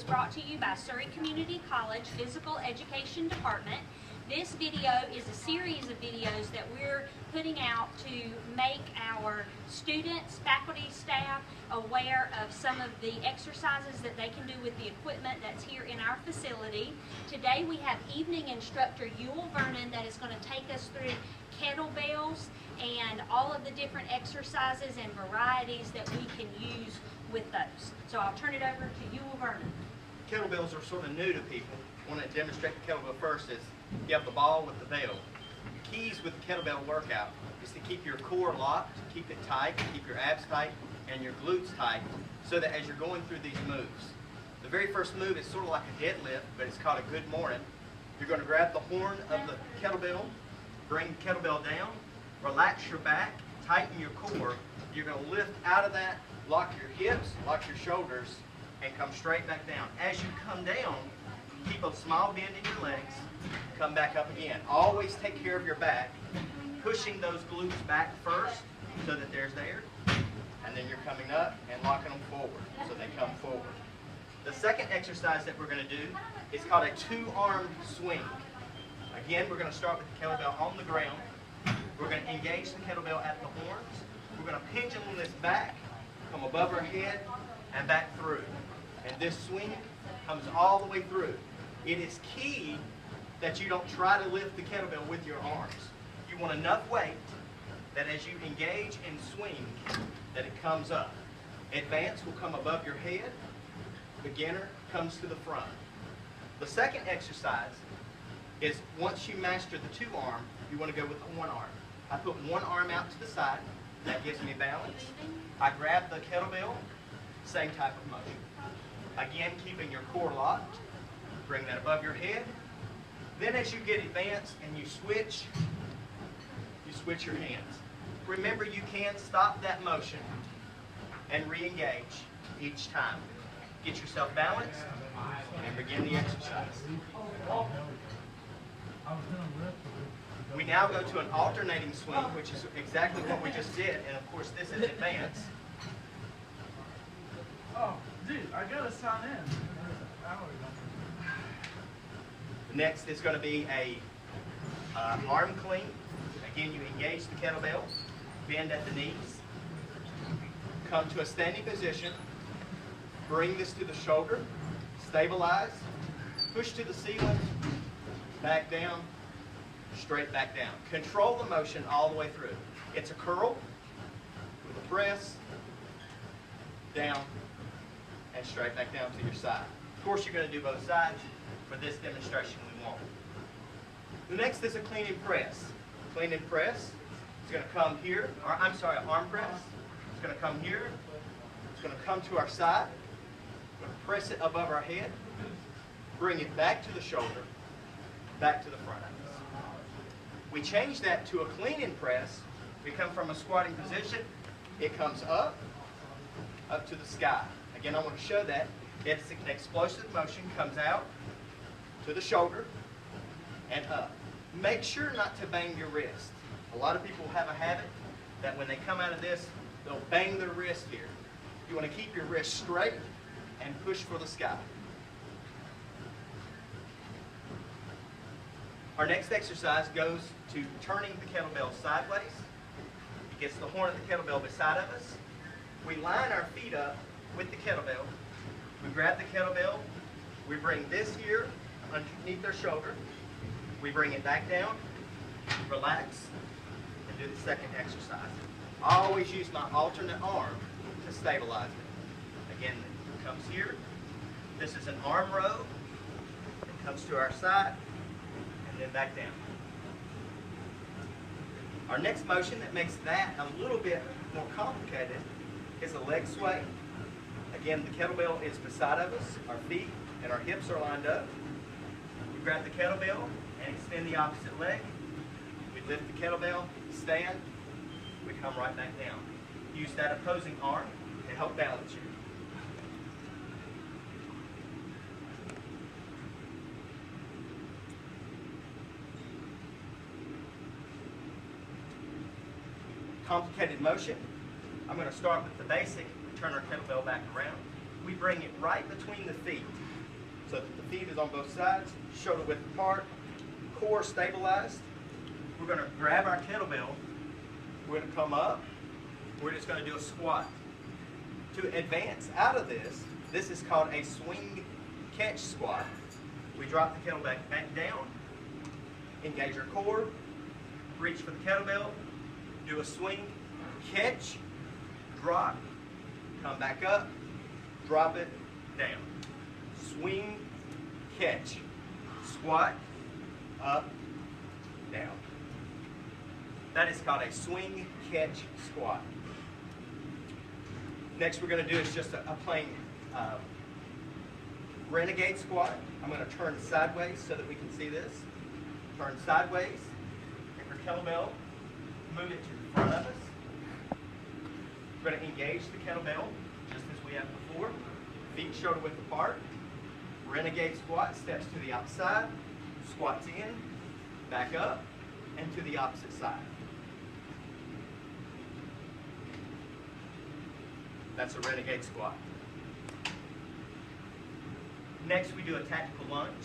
is brought to you by Surrey Community College Physical Education Department. This video is a series of videos that we're putting out to make our students, faculty, staff aware of some of the exercises that they can do with the equipment that's here in our facility. Today we have evening instructor Yule Vernon that is going to take us through kettlebells and all of the different exercises and varieties that we can use with those. So I'll turn it over to Yule Vernon. Kettlebells are sort of new to people. I want to demonstrate the kettlebell first is you have the ball with the bell. Keys with the kettlebell workout is to keep your core locked, keep it tight, keep your abs tight and your glutes tight so that as you're going through these moves. The very first move is sort of like a deadlift, but it's called a good morning. You're going to grab the horn of the kettlebell, bring the kettlebell down, relax your back, tighten your core. You're going to lift out of that, lock your hips, lock your shoulders, and come straight back down. As you come down, keep a small bend in your legs, come back up again. Always take care of your back, pushing those glutes back first so that there's there, and then you're coming up and locking them forward so they come forward. The second exercise that we're going to do is called a two-armed swing. Again, we're going to start with the kettlebell on the ground. We're going to engage the kettlebell at the horns. We're going to pendulum this back, come above our head, and back through. And this swing comes all the way through. It is key that you don't try to lift the kettlebell with your arms. You want enough weight that as you engage and swing, that it comes up. Advance will come above your head. Beginner comes to the front. The second exercise is once you master the two arm, you want to go with the one arm. I put one arm out to the side. That gives me balance. I grab the kettlebell, same type of motion. Again, keeping your core locked. Bring that above your head. Then as you get advanced and you switch your hands. Remember, you can stop that motion and re-engage each time. Get yourself balanced and begin the exercise. We now go to an alternating swing, which is exactly what we just did, and of course this is advanced. Oh, dude, I gotta sign in. Next is going to be a arm clean. Again, you engage the kettlebell, bend at the knees, come to a standing position, bring this to the shoulder, stabilize, push to the ceiling, back down, straight back down. Control the motion all the way through. It's a curl with a press, down, and straight back down to your side. Of course, you're going to do both sides. For this demonstration, we won't. The next is a clean and press. Clean and press is going to come here, or I'm sorry, arm press. It's going to come here. It's going to come to our side. We're going to press it above our head. Bring it back to the shoulder, back to the front of us. We change that to a clean and press. We come from a squatting position. It comes up to the sky. Again, I want to show that. It's an explosive motion, comes out to the shoulder and up. Make sure not to bang your wrist. A lot of people have a habit that when they come out of this, they'll bang their wrist here. You want to keep your wrist straight and push for the sky. Our next exercise goes to turning the kettlebell sideways. It gets the horn of the kettlebell beside of us. We line our feet up with the kettlebell. We grab the kettlebell. We bring this here underneath their shoulder. We bring it back down, relax, and do the second exercise. I always use my alternate arm to stabilize it. Again, it comes here. This is an arm row. It comes to our side, and then back down. Our next motion that makes that a little bit more complicated is a leg sway. Again, the kettlebell is beside of us. Our feet and our hips are lined up. We grab the kettlebell and extend the opposite leg. We lift the kettlebell, stand, we come right back down. Use that opposing arm to help balance you. Complicated motion. I'm going to start with the basic, turn our kettlebell back around. we bring it right between the feet. So that the feet is on both sides, shoulder width apart, core stabilized. We're going to grab our kettlebell. We're going to come up. We're just going to do a squat. To advance out of this, this is called a swing catch squat. We drop the kettlebell back down, engage our core, reach for the kettlebell, do a swing, catch, drop, come back up, drop it, down. Swing, catch, squat, up, down. That is called a swing, catch, squat. Next we're going to do is just a plain renegade squat. I'm going to turn sideways so that we can see this. Turn sideways, take our kettlebell, move it to the front of us. We're going to engage the kettlebell just as we have before. Feet shoulder width apart. Renegade squat, steps to the outside, squats in, back up, and to the opposite side. That's a renegade squat. Next we do a tactical lunge.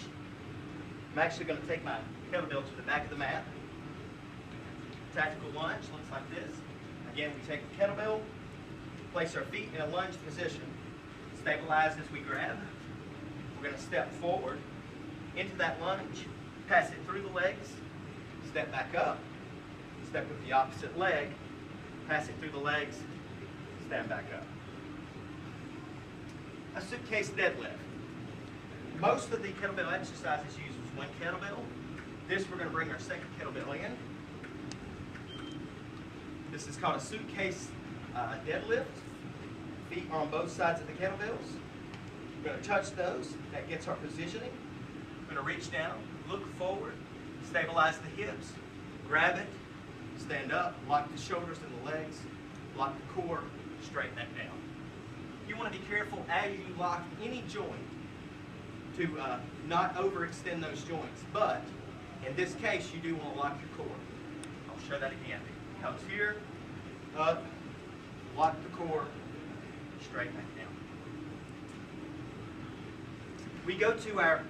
I'm actually going to take my kettlebell to the back of the mat. Tactical lunge looks like this. Again, we take the kettlebell, place our feet in a lunge position. Stabilize as we grab. We're going to step forward into that lunge, pass it through the legs, step back up, step with the opposite leg, pass it through the legs, stand back up. A suitcase deadlift. Most of the kettlebell exercises uses one kettlebell. This we're going to bring our second kettlebell in. This is called a suitcase deadlift. Feet are on both sides of the kettlebells. We're going to touch those. That gets our positioning. We're going to reach down, look forward, stabilize the hips, grab it, stand up, lock the shoulders and the legs, lock the core, straighten that down. You want to be careful as you lock any joint to not overextend those joints. But in this case, you do want to lock your core. I'll show that again. Comes here, up, lock the core, straighten that down. We go to our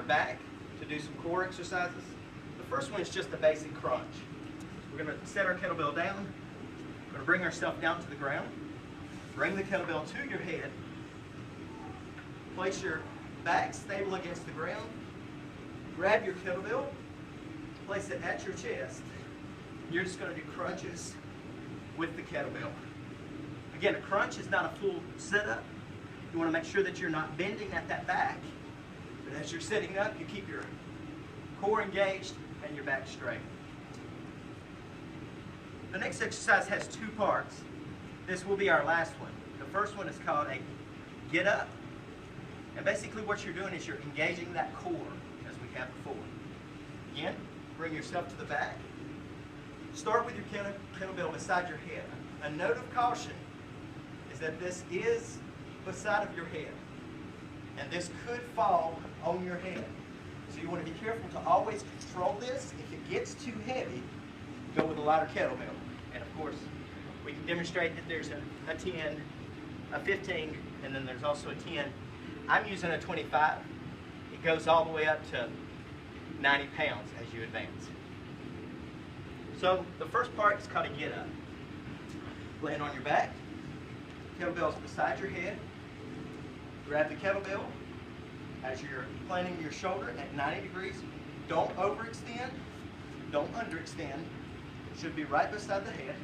back to do some core exercises. The first one is just a basic crunch. We're going to set our kettlebell down. We're going to bring ourselves down to the ground. Bring the kettlebell to your head. Place your back stable against the ground. Grab your kettlebell. Place it at your chest. You're just going to do crunches with the kettlebell. Again, a crunch is not a full sit-up. You want to make sure that you're not bending at that back. But as you're sitting up, you keep your core engaged and your back straight. The next exercise has two parts. This will be our last one. The first one is called a get up. And basically what you're doing is you're engaging that core as we have before. Again, bring yourself to the back. Start with your kettlebell beside your head. A note of caution is that this is beside of your head. And this could fall on your head. So you want to be careful to always control this. If it gets too heavy, go with a lighter kettlebell. And of course, we can demonstrate that there's a 10, a 15, and then there's also a 10. I'm using a 25. It goes all the way up to 90 pounds as you advance. So the first part is called a get up. Land on your back. Kettlebell's beside your head. Grab the kettlebell as you're planting your shoulder at 90 degrees. Don't overextend. Don't underextend. It should be right beside the head.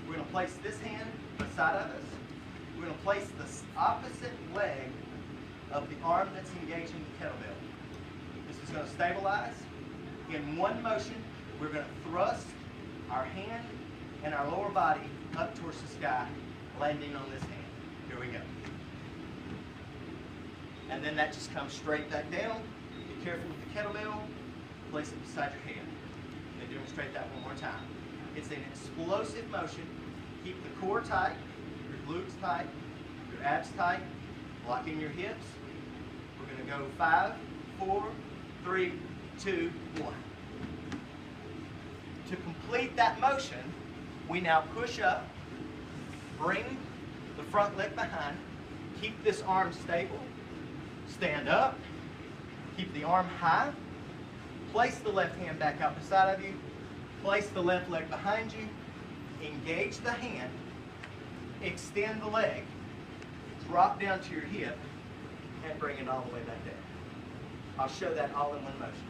We're going to place this hand beside of us. We're going to place the opposite leg of the arm that's engaging the kettlebell. This is going to stabilize. In one motion, we're going to thrust our hand and our lower body up towards the sky, landing on this hand. Here we go. And then that just comes straight back down. Be careful with the kettlebell. Place it beside your head. And demonstrate that one more time. It's an explosive motion. Keep the core tight, your glutes tight, your abs tight, locking your hips. We're going to go 5, 4, 3, 2, 1. To complete that motion, we now push up, Bring the front leg behind. Keep this arm stable. Stand up. Keep the arm high. Place the left hand back out beside of you. Place the left leg behind you. Engage the hand. Extend the leg. Drop down to your hip and bring it all the way back down. I'll show that all in one motion.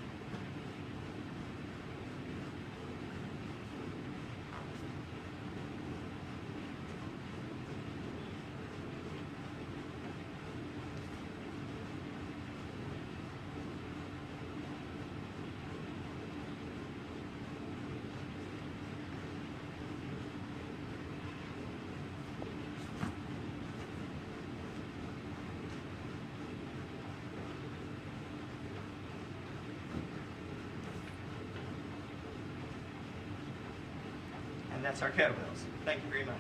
And that's our kettlebells. Thank you very much.